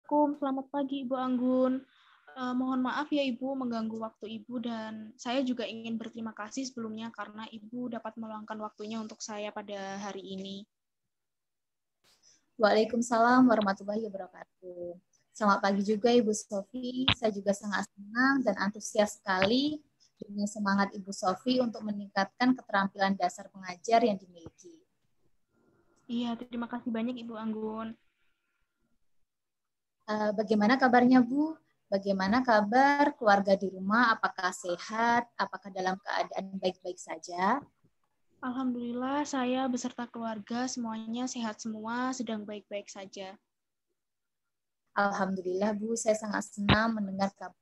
Selamat pagi Ibu Anggun. Mohon maaf ya Ibu mengganggu waktu Ibu dan saya juga ingin berterima kasih sebelumnya karena Ibu dapat meluangkan waktunya untuk saya pada hari ini. Waalaikumsalam warahmatullahi wabarakatuh. Selamat pagi juga Ibu Sofi. Saya juga sangat senang dan antusias sekali dengan semangat Ibu Sofi untuk meningkatkan keterampilan dasar pengajar yang dimiliki. Iya, terima kasih banyak Ibu Anggun. Bagaimana kabarnya Bu? Bagaimana kabar keluarga di rumah? Apakah sehat? Apakah dalam keadaan baik-baik saja? Alhamdulillah saya beserta keluarga semuanya sehat semua, sedang baik-baik saja. Alhamdulillah Bu, saya sangat senang mendengar kabar.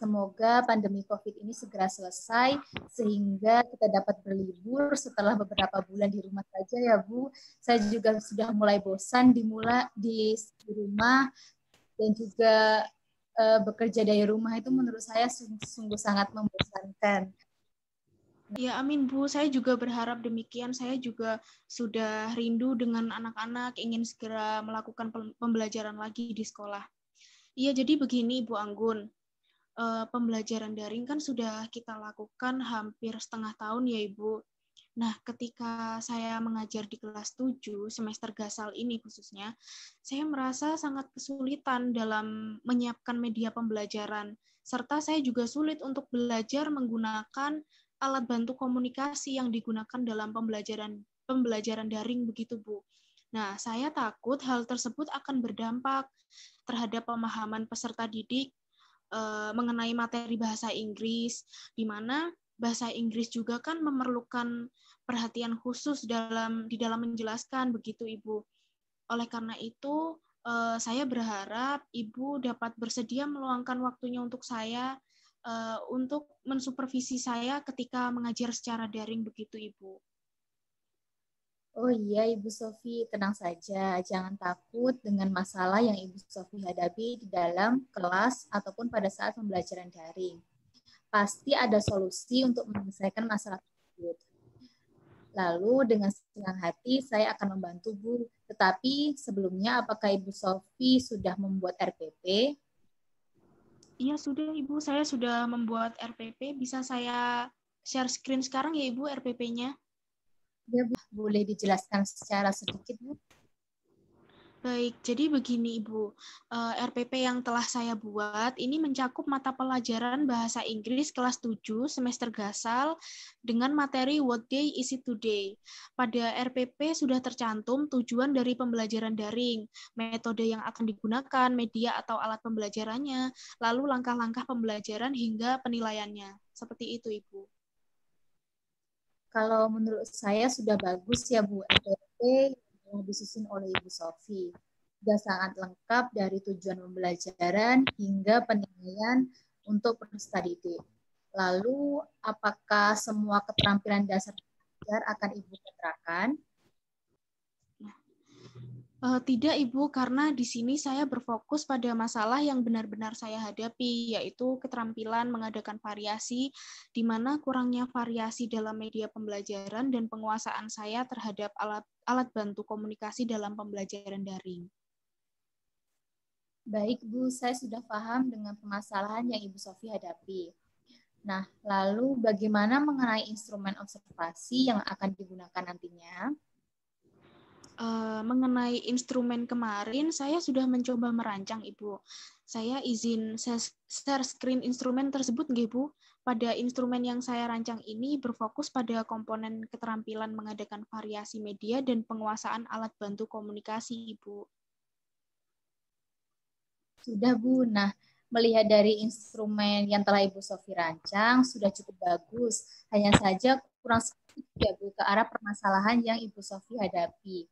Semoga pandemi COVID ini segera selesai sehingga kita dapat berlibur setelah beberapa bulan di rumah saja ya Bu. Saya juga sudah mulai bosan di rumah dan juga bekerja dari rumah itu menurut saya sungguh sangat membosankan. Ya amin Bu, saya juga berharap demikian. Saya juga sudah rindu dengan anak-anak, ingin segera melakukan pembelajaran lagi di sekolah. Iya, jadi begini Bu Anggun. Pembelajaran daring kan sudah kita lakukan hampir setengah tahun ya Ibu. Nah, ketika saya mengajar di kelas 7 semester gasal ini khususnya, saya merasa sangat kesulitan dalam menyiapkan media pembelajaran, serta saya juga sulit untuk belajar menggunakan alat bantu komunikasi yang digunakan dalam pembelajaran daring begitu, Bu. Nah, saya takut hal tersebut akan berdampak terhadap pemahaman peserta didik mengenai materi bahasa Inggris, di mana bahasa Inggris juga kan memerlukan perhatian khusus di dalam menjelaskan begitu Ibu. Oleh karena itu, saya berharap Ibu dapat bersedia meluangkan waktunya untuk saya untuk mensupervisi saya ketika mengajar secara daring begitu Ibu. Oh iya Ibu Sofi, tenang saja, jangan takut dengan masalah yang Ibu Sofi hadapi di dalam kelas ataupun pada saat pembelajaran daring. Pasti ada solusi untuk menyelesaikan masalah tersebut. Lalu dengan senang hati saya akan membantu Bu. Tetapi sebelumnya apakah Ibu Sofi sudah membuat RPP? Iya sudah Ibu, saya sudah membuat RPP. Bisa saya share screen sekarang ya Ibu RPP-nya? Ya, Bu. Boleh dijelaskan secara sedikit Bu? Baik, jadi begini Ibu, RPP yang telah saya buat ini mencakup mata pelajaran Bahasa Inggris kelas 7 semester gasal dengan materi What Day Is It Today. Pada RPP sudah tercantum tujuan dari pembelajaran daring, metode yang akan digunakan, media atau alat pembelajarannya, lalu langkah-langkah pembelajaran hingga penilaiannya. Seperti itu Ibu. Kalau menurut saya sudah bagus ya Bu, RPP yang disusun oleh Ibu Sofi. Sudah sangat lengkap dari tujuan pembelajaran hingga penilaian untuk peserta didik. Lalu, apakah semua keterampilan dasar belajar akan Ibu keterapkan? Tidak, Ibu, karena di sini saya berfokus pada masalah yang benar-benar saya hadapi, yaitu keterampilan mengadakan variasi, di mana kurangnya variasi dalam media pembelajaran dan penguasaan saya terhadap alat bantu komunikasi dalam pembelajaran daring. Baik, Bu, saya sudah paham dengan permasalahan yang Ibu Sofi hadapi. Nah, lalu bagaimana mengenai instrumen observasi yang akan digunakan nantinya? Mengenai instrumen kemarin, saya sudah mencoba merancang, Ibu. Saya izin share screen instrumen tersebut, nggih, Bu. Pada instrumen yang saya rancang ini berfokus pada komponen keterampilan mengadakan variasi media dan penguasaan alat bantu komunikasi, Ibu. Sudah, Bu. Nah, melihat dari instrumen yang telah Ibu Sofi rancang, sudah cukup bagus. Hanya saja kurang sedikit ya, Bu, ke arah permasalahan yang Ibu Sofi hadapi.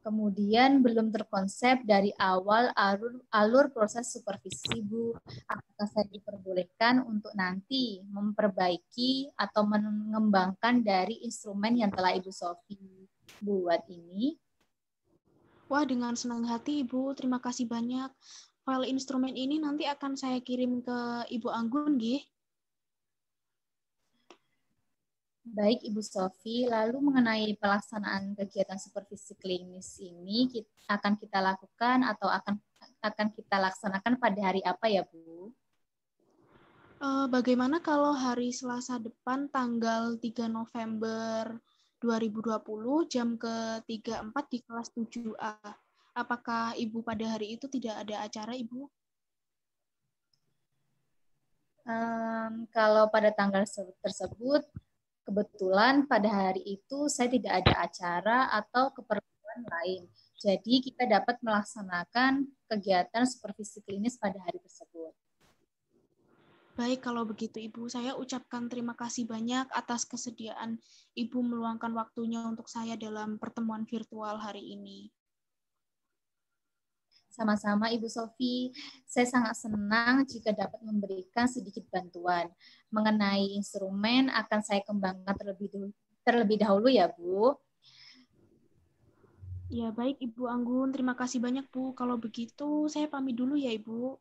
Kemudian belum terkonsep dari awal alur proses supervisi, Bu. Apakah saya diperbolehkan untuk nanti memperbaiki atau mengembangkan dari instrumen yang telah Ibu Sofi buat ini? Wah, dengan senang hati, Ibu. Terima kasih banyak. File instrumen ini nanti akan saya kirim ke Ibu Anggun, nggih. Baik, Ibu Sofi. Lalu mengenai pelaksanaan kegiatan supervisi klinis ini akan kita lakukan atau akan kita laksanakan pada hari apa ya, Bu? Bagaimana kalau hari Selasa depan tanggal 3 November 2020 jam ke-34 di kelas 7A? Apakah Ibu pada hari itu tidak ada acara, Ibu? Kalau pada tanggal tersebut, kebetulan pada hari itu saya tidak ada acara atau keperluan lain. Jadi kita dapat melaksanakan kegiatan supervisi klinis pada hari tersebut. Baik, kalau begitu Ibu, saya ucapkan terima kasih banyak atas kesediaan Ibu meluangkan waktunya untuk saya dalam pertemuan virtual hari ini. Sama-sama Ibu Sofi, saya sangat senang jika dapat memberikan sedikit bantuan. Mengenai instrumen akan saya kembangkan terlebih dahulu ya Bu. Ya, baik Ibu Anggun, terima kasih banyak Bu. Kalau begitu, saya pamit dulu ya Ibu.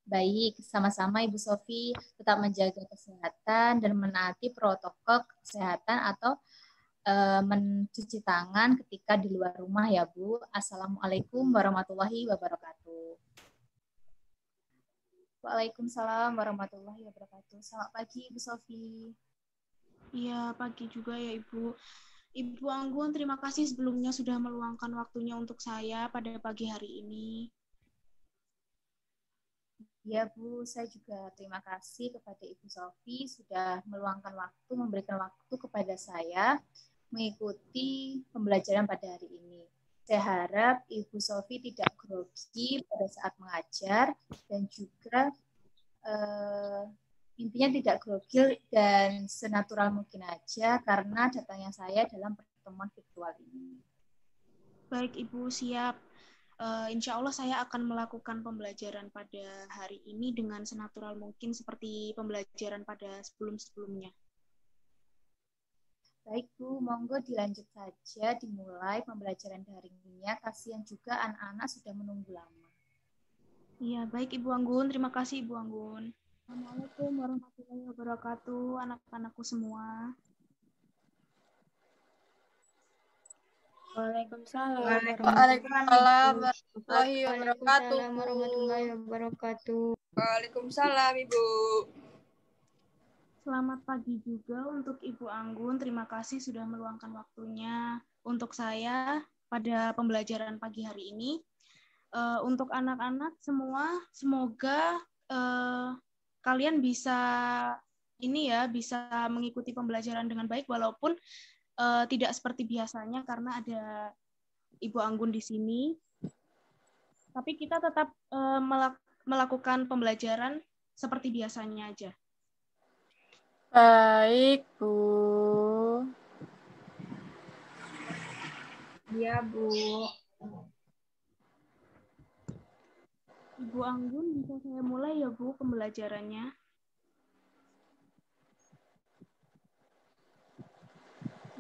Baik, sama-sama Ibu Sofi, tetap menjaga kesehatan dan menaati protokol kesehatan atau mencuci tangan ketika di luar rumah ya Bu. Assalamualaikum warahmatullahi wabarakatuh. Waalaikumsalam warahmatullahi wabarakatuh. Selamat pagi Ibu Sofi. Iya, pagi juga ya Ibu. Ibu Anggun, terima kasih sebelumnya sudah meluangkan waktunya untuk saya pada pagi hari ini. Ya Bu, saya juga terima kasih kepada Ibu Sofi sudah meluangkan waktu, memberikan waktu kepada saya mengikuti pembelajaran pada hari ini. Saya harap Ibu Sofi tidak grogi pada saat mengajar dan juga intinya tidak grogi dan senatural mungkin aja karena datangnya saya dalam pertemuan virtual ini. Baik Ibu, siap. Insya Allah saya akan melakukan pembelajaran pada hari ini dengan senatural mungkin seperti pembelajaran pada sebelum-sebelumnya. Baik Bu, monggo dilanjut saja, dimulai pembelajaran daringnya. Kasihan juga anak-anak sudah menunggu lama. Iya, baik Ibu Anggun. Terima kasih Ibu Anggun. Assalamualaikum warahmatullahi wabarakatuh, anak-anakku semua. Waalaikumsalam warahmatullahi wabarakatuh. Waalaikumsalam Ibu. Selamat pagi juga untuk Ibu Anggun. Terima kasih sudah meluangkan waktunya untuk saya pada pembelajaran pagi hari ini. Untuk anak-anak semua, semoga kalian bisa bisa mengikuti pembelajaran dengan baik walaupun tidak seperti biasanya karena ada Ibu Anggun di sini. Tapi kita tetap melakukan pembelajaran seperti biasanya aja. Baik, Bu. Iya, Bu. Ibu Anggun, bisa saya mulai ya, Bu, pembelajarannya?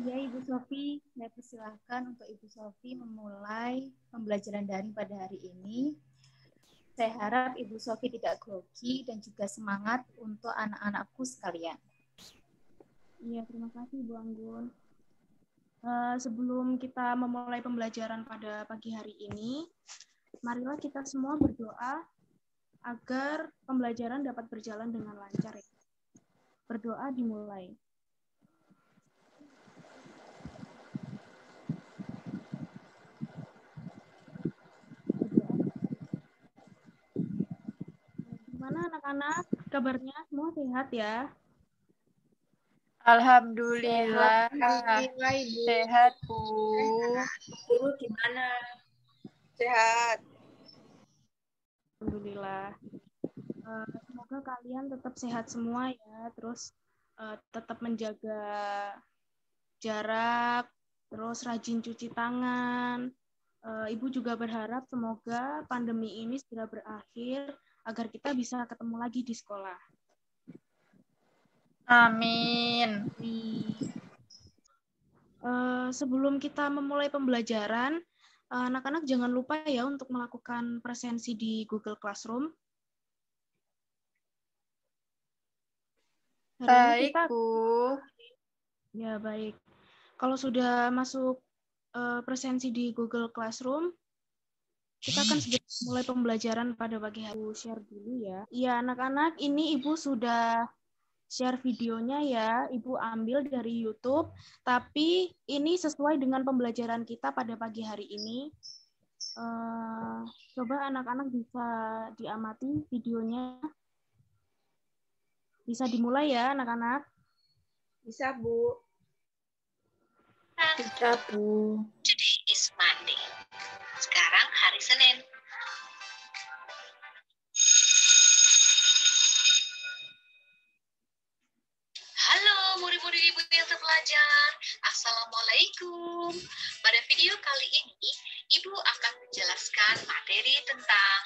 Ya, Ibu Sofi, saya persilahkan untuk Ibu Sofi memulai pembelajaran daring pada hari ini. Saya harap Ibu Sofi tidak grogi dan juga semangat untuk anak-anakku sekalian. Iya, terima kasih Bu Anggun. Sebelum kita memulai pembelajaran pada pagi hari ini, marilah kita semua berdoa agar pembelajaran dapat berjalan dengan lancar. Berdoa dimulai. Gimana anak-anak? Kabarnya semua sehat ya? Alhamdulillah. Sehat, Bu. Bu, gimana? Sehat. Alhamdulillah. Semoga kalian tetap sehat semua ya. Terus tetap menjaga jarak, terus rajin cuci tangan. Ibu juga berharap semoga pandemi ini segera berakhir agar kita bisa ketemu lagi di sekolah. Amin. Sebelum kita memulai pembelajaran, anak-anak jangan lupa ya untuk melakukan presensi di Google Classroom. Hari ini Baik, kita Bu. ya baik. Kalau sudah masuk presensi di Google Classroom, kita akan segera mulai pembelajaran pada pagi hari. Ibu share dulu ya. Iya, anak-anak, ini Ibu sudah share videonya ya. Ibu ambil dari YouTube, tapi ini sesuai dengan pembelajaran kita pada pagi hari ini. Coba anak-anak bisa diamati videonya. Bisa dimulai ya, anak-anak. Bisa, Bu. Bisa, Bu. Today is Monday. Sekarang hari Senin. Halo murid-murid Ibu yang terpelajar. Assalamualaikum. Pada video kali ini, Ibu akan menjelaskan materi tentang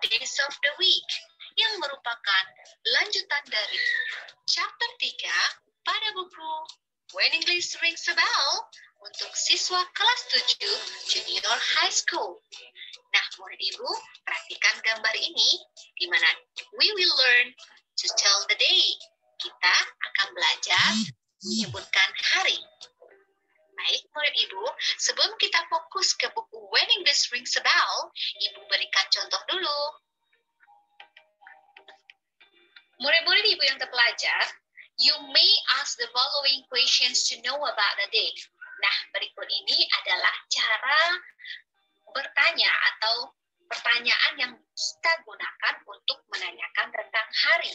Days of the Week yang merupakan lanjutan dari chapter 3 pada buku When English Rings a Bell untuk siswa kelas 7 Junior High School. Nah, murid Ibu, perhatikan gambar ini di mana we will learn to tell the day. Kita akan belajar menyebutkan hari. Baik, murid Ibu, sebelum kita fokus ke buku When English Rings a Bell, Ibu berikan contoh dulu. Murid-murid Ibu yang terpelajar, you may ask the following questions to know about the day. Nah, berikut ini adalah cara bertanya atau pertanyaan yang kita gunakan untuk menanyakan tentang hari.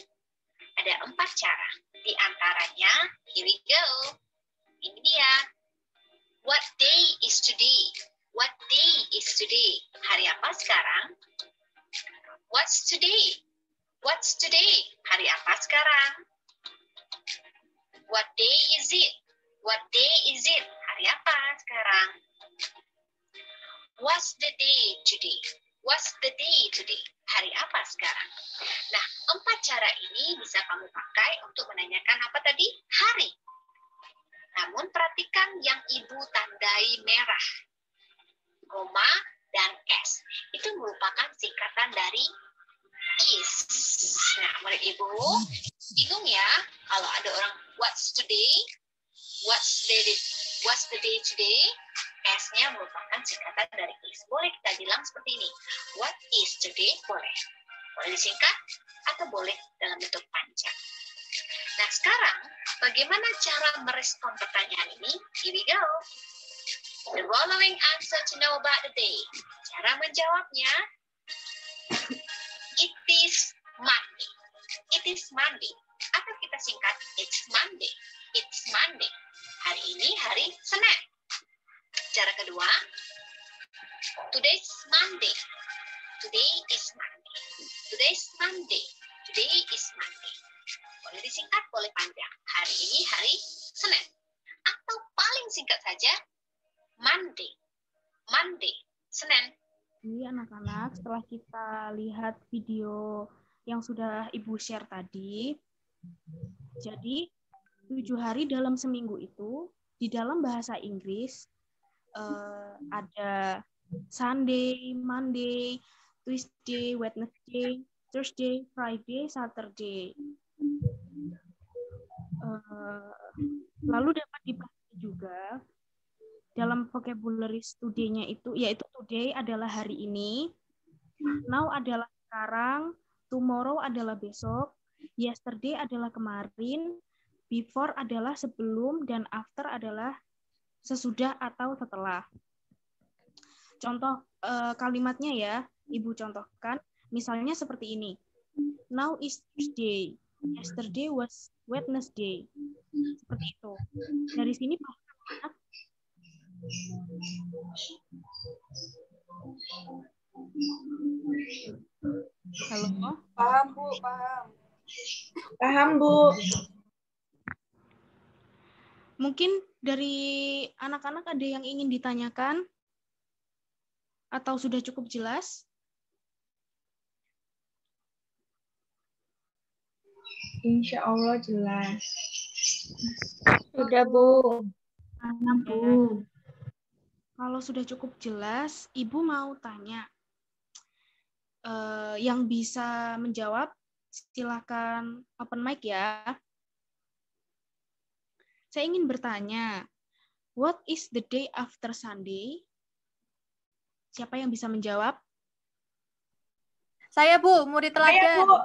Ada 4 cara. Di antaranya, here we go. Ini dia. What day is today? What day is today? Hari apa sekarang? What's today? What's today? Hari apa sekarang? What day is it? What day is it? Hari apa sekarang? What's the day today? What's the day today? Hari apa sekarang? Nah, 4 cara ini bisa kamu pakai untuk menanyakan apa tadi? Hari. Namun perhatikan yang Ibu tandai merah. Koma dan S. Itu merupakan singkatan dari is. Nah, murid Ibu, bingung ya kalau ada orang what's today? What's the day today? S-nya merupakan singkatan dari is. Boleh kita bilang seperti ini. What is today? Boleh. Boleh disingkat atau boleh dalam bentuk panjang. Nah, sekarang bagaimana cara merespon pertanyaan ini? Here we go. The following answer to know about the day. Cara menjawabnya, it is Monday. It is Monday. Atau kita singkat, it's Monday. It's Monday. Hari ini hari Senin. Cara kedua, today's Monday. Today is Monday. Today's Monday. Today is Monday. Boleh disingkat, boleh panjang. Hari ini hari Senin. Atau paling singkat saja, Monday. Monday. Senin. Jadi anak-anak, setelah kita lihat video yang sudah Ibu share tadi, jadi 7 hari dalam seminggu itu, di dalam bahasa Inggris, ada Sunday, Monday, Tuesday, Wednesday, Thursday, Friday, Saturday. Lalu dapat dipelajari juga dalam vocabulary studinya itu, yaitu today adalah hari ini, now adalah sekarang, tomorrow adalah besok, yesterday adalah kemarin, before adalah sebelum, dan after adalah sesudah atau setelah. Contoh kalimatnya ya, Ibu contohkan, misalnya seperti ini. Now is Tuesday, yesterday was Wednesday. Seperti itu. Dari sini paham? Halo? Paham, Bu, paham. Paham, Bu. Mungkin dari anak-anak ada yang ingin ditanyakan? Atau sudah cukup jelas? Insya Allah jelas. Sudah, Bu. Paham, Bu. Kalau sudah cukup jelas, Ibu mau tanya. Yang bisa menjawab, silakan open mic ya. Saya ingin bertanya, what is the day after Sunday? Siapa yang bisa menjawab? Saya, Bu, murid Saya, teladan. Bu.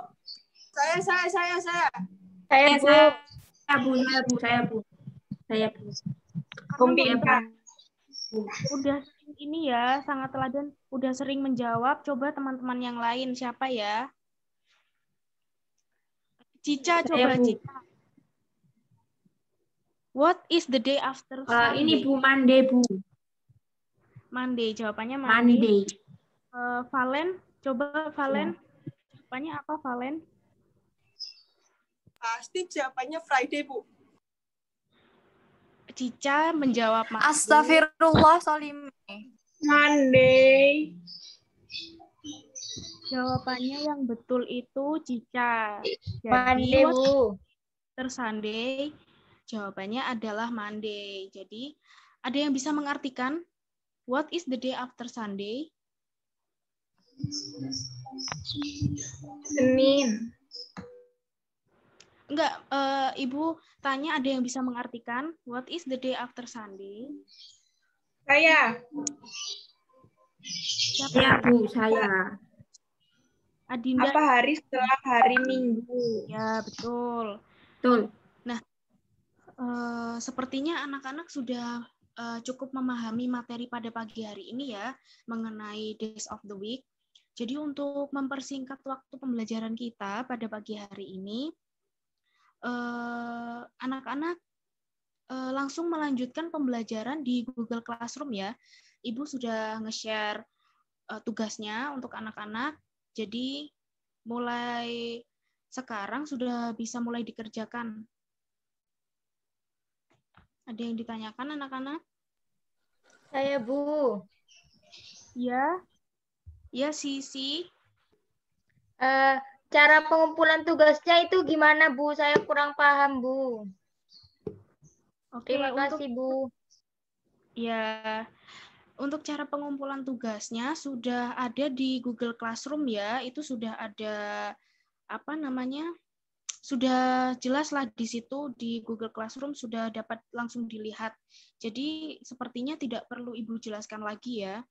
Saya. Saya, Bu. Karena udah sering ini ya, sangat teladan, udah sering menjawab. Coba teman-teman yang lain siapa ya? Cica, coba Bu. Cica. What is the day after Sunday? Ini Bu, Monday, Bu. Monday, jawabannya Monday. Monday. Valen, coba Valen. Ya. Jawabannya apa Valen? Pasti jawabannya Friday, Bu. Cica menjawab Monday. Astagfirullah, Solim. Monday. Jawabannya yang betul itu Cica. Monday, Jadi, Bu. after Sunday, jawabannya adalah Monday. Jadi, ada yang bisa mengartikan what is the day after Sunday? Senin. Enggak, Ibu tanya ada yang bisa mengartikan what is the day after Sunday? Saya. Siapa? Ya, Bu, saya. Adinda. Apa hari setelah hari Minggu? Ya, betul. Betul. Sepertinya anak-anak sudah cukup memahami materi pada pagi hari ini ya, mengenai days of the week. Jadi untuk mempersingkat waktu pembelajaran kita pada pagi hari ini, anak-anak langsung melanjutkan pembelajaran di Google Classroom ya. Ibu sudah nge-share tugasnya untuk anak-anak, jadi mulai sekarang sudah bisa mulai dikerjakan. Ada yang ditanyakan anak-anak? Saya, Bu. Ya. Ya, Sisi. Cara pengumpulan tugasnya itu gimana, Bu? Saya kurang paham, Bu. Oke, Terima kasih, Bu. Ya, untuk cara pengumpulan tugasnya sudah ada di Google Classroom ya. Itu sudah ada sudah jelas lah di situ di Google Classroom sudah dapat langsung dilihat. Jadi sepertinya tidak perlu Ibu jelaskan lagi ya.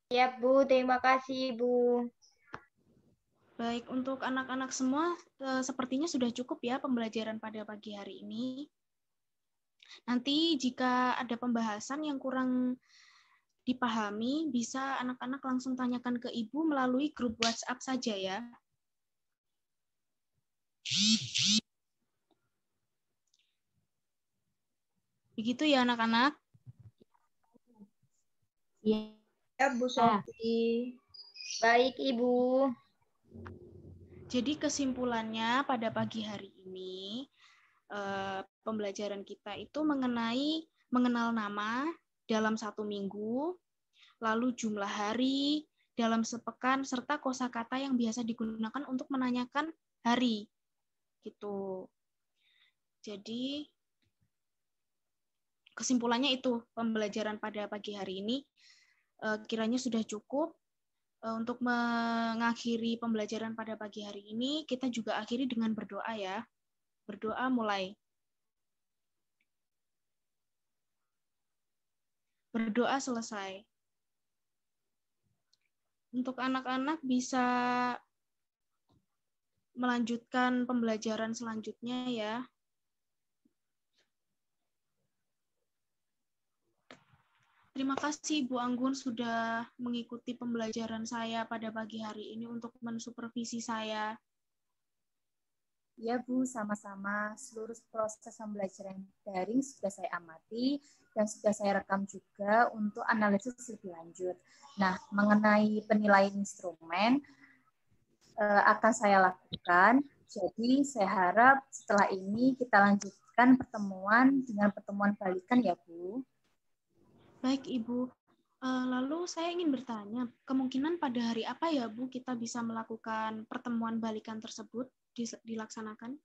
Ya, Bu. Terima kasih, Bu. Baik, untuk anak-anak semua sepertinya sudah cukup ya pembelajaran pada pagi hari ini. Nanti jika ada pembahasan yang kurang dipahami, bisa anak-anak langsung tanyakan ke Ibu melalui grup WhatsApp saja ya. Begitu ya anak-anak? Ya, Bu Sofi. Baik, Ibu. Jadi kesimpulannya pada pagi hari ini, pembelajaran kita itu mengenal nama dalam 1 minggu, lalu jumlah hari dalam sepekan, serta kosakata yang biasa digunakan untuk menanyakan hari. Gitu. Jadi kesimpulannya itu pembelajaran pada pagi hari ini kiranya sudah cukup. Untuk mengakhiri pembelajaran pada pagi hari ini, kita juga akhiri dengan berdoa ya. Berdoa mulai. Berdoa selesai. Untuk anak-anak bisa melanjutkan pembelajaran selanjutnya ya. Terima kasih Ibu Anggun sudah mengikuti pembelajaran saya pada pagi hari ini untuk mensupervisi saya. Ya Bu, sama-sama. Seluruh proses pembelajaran daring sudah saya amati dan sudah saya rekam juga untuk analisis lebih lanjut. Nah, mengenai penilaian instrumen akan saya lakukan. Jadi saya harap setelah ini kita lanjutkan pertemuan dengan pertemuan balikan ya Bu. Baik Ibu. Lalu saya ingin bertanya, kemungkinan pada hari apa ya Bu kita bisa melakukan pertemuan balikan tersebut dilaksanakan?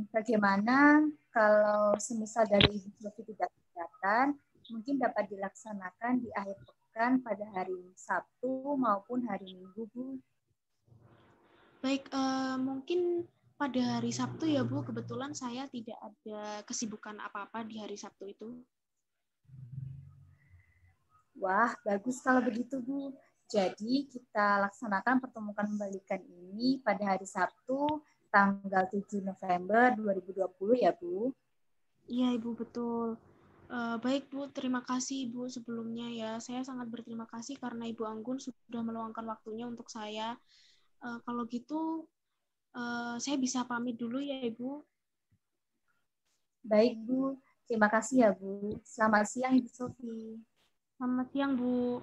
Bagaimana kalau semisal dari Ibu Sofi tidak keberatan, mungkin dapat dilaksanakan di akhir pekan pada hari Sabtu maupun hari Minggu, Bu. Baik, mungkin pada hari Sabtu ya Bu, kebetulan saya tidak ada kesibukan apa-apa di hari Sabtu itu. Wah, bagus kalau begitu, Bu. Jadi, kita laksanakan pertemuan pembalikan ini pada hari Sabtu, tanggal 7 November 2020 ya, Bu. Iya, Ibu, betul. Baik, Bu. Terima kasih, Ibu, sebelumnya ya. Saya sangat berterima kasih karena Ibu Anggun sudah meluangkan waktunya untuk saya. Kalau gitu, saya bisa pamit dulu ya, Ibu. Baik, Bu. Terima kasih ya, Bu. Selamat siang, Ibu Sofi. Selamat siang, Bu.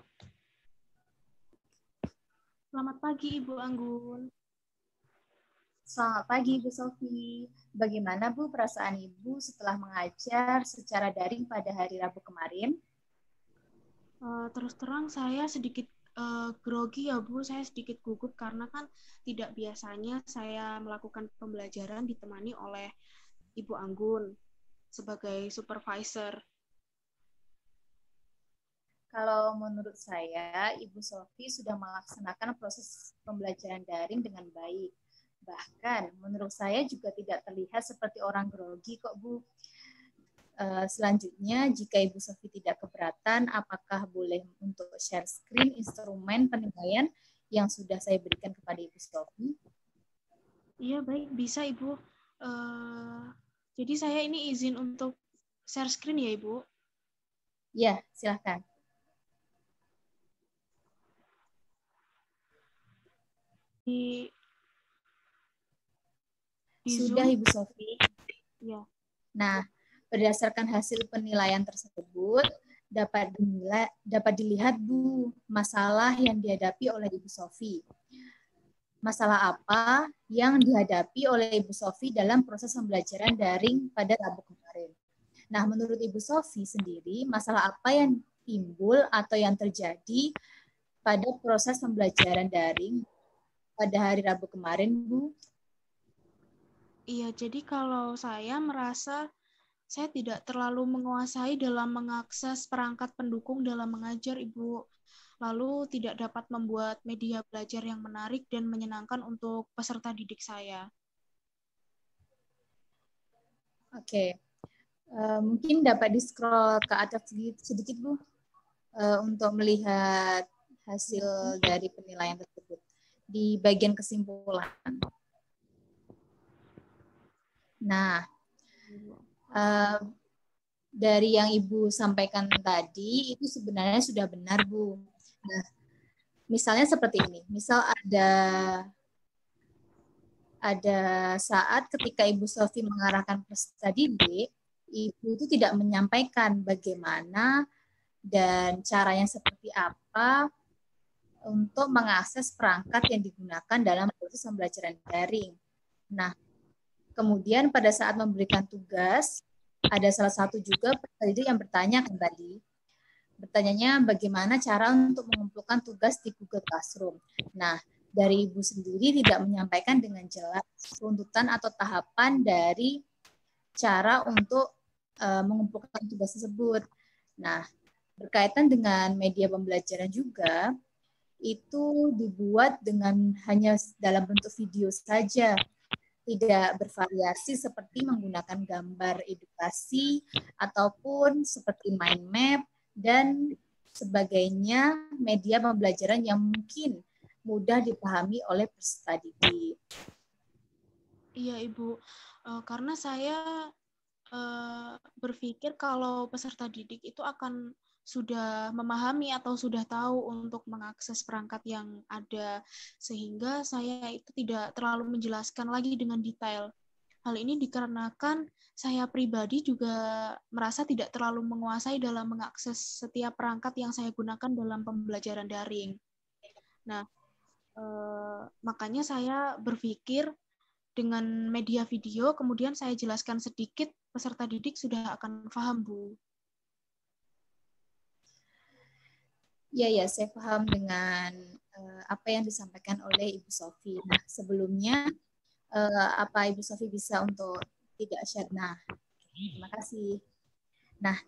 Selamat pagi, Ibu Anggun. Selamat pagi, Bu Sofi. Bagaimana, Bu, perasaan Ibu setelah mengajar secara daring pada hari Rabu kemarin? Terus terang saya sedikit grogi ya, Bu. Saya sedikit gugup karena kan tidak biasanya saya melakukan pembelajaran ditemani oleh Ibu Anggun sebagai supervisor. Kalau menurut saya, Ibu Sofi sudah melaksanakan proses pembelajaran daring dengan baik. Bahkan menurut saya juga tidak terlihat seperti orang grogi kok, Bu. Selanjutnya, jika Ibu Sofi tidak keberatan, apakah boleh untuk share screen instrumen penilaian yang sudah saya berikan kepada Ibu Sofi? Iya, baik. Bisa, Ibu. Jadi saya ini izin untuk share screen ya, Ibu? Ya, silakan. Di Sudah, Zoom? Ibu Sofi. Ya. Nah, berdasarkan hasil penilaian tersebut, dapat dilihat, Bu, masalah yang dihadapi oleh Ibu Sofi. Masalah apa yang dihadapi oleh Ibu Sofi dalam proses pembelajaran daring pada Rabu kemarin. Nah, menurut Ibu Sofi sendiri, masalah apa yang timbul atau yang terjadi pada proses pembelajaran daring pada hari Rabu kemarin, Bu? Iya, jadi kalau saya merasa saya tidak terlalu menguasai dalam mengakses perangkat pendukung dalam mengajar, Ibu. Lalu tidak dapat membuat media belajar yang menarik dan menyenangkan untuk peserta didik saya. Oke. Mungkin dapat di-scroll ke atas sedikit, Bu, untuk melihat hasil dari penilaian tersebut. Di bagian kesimpulan. Nah, dari yang Ibu sampaikan tadi, itu sebenarnya sudah benar, Bu. Nah, misalnya seperti ini. Misal ada saat ketika Ibu Sofi mengarahkan peserta didik, Ibu itu tidak menyampaikan bagaimana dan caranya seperti apa untuk mengakses perangkat yang digunakan dalam proses pembelajaran daring. Nah, kemudian pada saat memberikan tugas, ada salah satu juga peserta didik yang bertanya kan tadi, bertanyanya bagaimana cara untuk mengumpulkan tugas di Google Classroom. Nah, dari Ibu sendiri tidak menyampaikan dengan jelas runtutan atau tahapan dari cara untuk mengumpulkan tugas tersebut. Nah, berkaitan dengan media pembelajaran juga, itu dibuat dengan hanya dalam bentuk video saja, tidak bervariasi seperti menggunakan gambar edukasi ataupun seperti mind map dan sebagainya, media pembelajaran yang mungkin mudah dipahami oleh peserta didik. Iya, Ibu. Karena saya berpikir kalau peserta didik itu akan sudah memahami atau sudah tahu untuk mengakses perangkat yang ada, sehingga saya itu tidak terlalu menjelaskan lagi dengan detail. Hal ini dikarenakan saya pribadi juga merasa tidak terlalu menguasai dalam mengakses setiap perangkat yang saya gunakan dalam pembelajaran daring. Nah, makanya saya berpikir dengan media video, kemudian saya jelaskan sedikit, peserta didik sudah akan paham, Bu. Ya, saya paham dengan apa yang disampaikan oleh Ibu Sofi. Nah, sebelumnya, apa Ibu Sofi bisa untuk tidak share? Nah, terima kasih. Nah,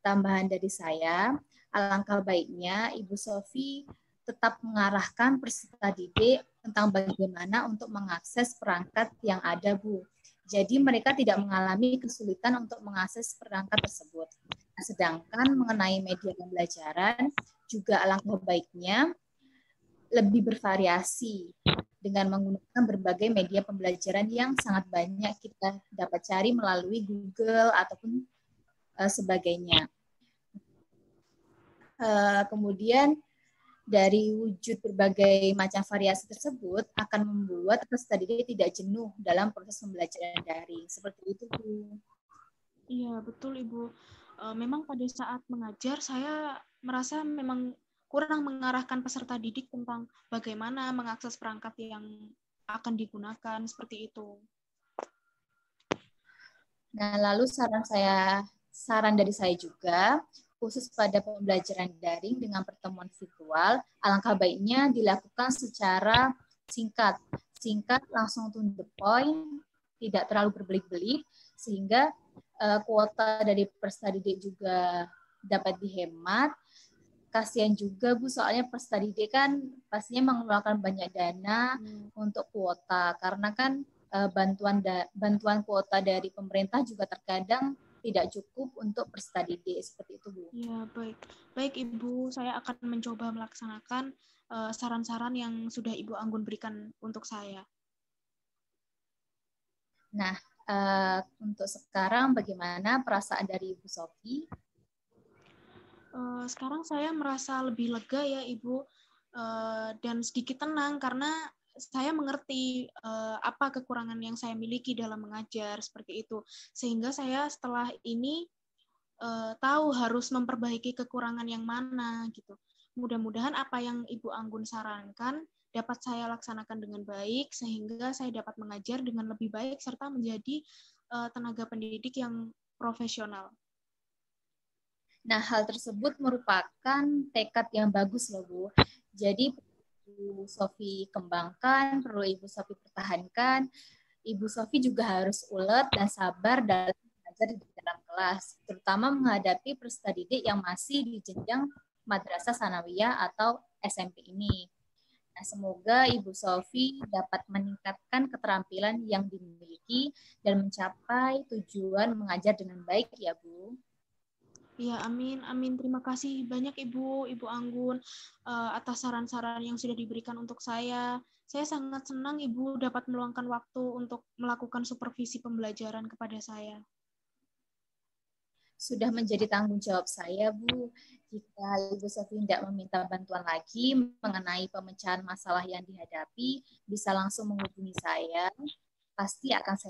tambahan dari saya, alangkah baiknya Ibu Sofi tetap mengarahkan peserta didik tentang bagaimana untuk mengakses perangkat yang ada, Bu. Jadi mereka tidak mengalami kesulitan untuk mengakses perangkat tersebut. Nah, sedangkan mengenai media pembelajaran, juga alangkah baiknya lebih bervariasi dengan menggunakan berbagai media pembelajaran yang sangat banyak kita dapat cari melalui Google ataupun sebagainya. Kemudian dari wujud berbagai macam variasi tersebut akan membuat peserta didik tidak jenuh dalam proses pembelajaran daring. Seperti itu, Bu. Iya, betul Ibu. Memang pada saat mengajar saya merasa memang kurang mengarahkan peserta didik tentang bagaimana mengakses perangkat yang akan digunakan, seperti itu. Nah, lalu saran dari saya juga, khusus pada pembelajaran daring dengan pertemuan virtual, alangkah baiknya dilakukan secara singkat, langsung to the point, tidak terlalu berbelit-belit, sehingga kuota dari peserta didik juga dapat dihemat. Kasihan juga, Bu, soalnya peserta didik kan pastinya mengeluarkan banyak dana untuk kuota, karena kan bantuan kuota dari pemerintah juga terkadang tidak cukup untuk peserta didik, seperti itu, Bu. Ya, baik Ibu, saya akan mencoba melaksanakan saran-saran yang sudah Ibu Anggun berikan untuk saya. Nah, untuk sekarang bagaimana perasaan dari Ibu Sofi? Sekarang saya merasa lebih lega ya Ibu, dan sedikit tenang karena saya mengerti apa kekurangan yang saya miliki dalam mengajar, seperti itu. Sehingga saya setelah ini tahu harus memperbaiki kekurangan yang mana gitu. Mudah-mudahan apa yang Ibu Anggun sarankan dapat saya laksanakan dengan baik sehingga saya dapat mengajar dengan lebih baik serta menjadi tenaga pendidik yang profesional. Nah, hal tersebut merupakan tekad yang bagus loh, Bu. Jadi Ibu Sofi kembangkan, perlu Ibu Sofi pertahankan. Ibu Sofi juga harus ulet dan sabar dalam belajar di dalam kelas, terutama menghadapi peserta didik yang masih di jenjang madrasah sanawiyah atau SMP ini. Nah, semoga Ibu Sofi dapat meningkatkan keterampilan yang dimiliki dan mencapai tujuan mengajar dengan baik ya, Bu. Ya, amin. Terima kasih banyak Ibu Anggun atas saran-saran yang sudah diberikan untuk saya. Saya sangat senang Ibu dapat meluangkan waktu untuk melakukan supervisi pembelajaran kepada saya. Sudah menjadi tanggung jawab saya, Bu. Jika Ibu Sofi tidak meminta bantuan lagi mengenai pemecahan masalah yang dihadapi, bisa langsung menghubungi saya. Pasti akan saya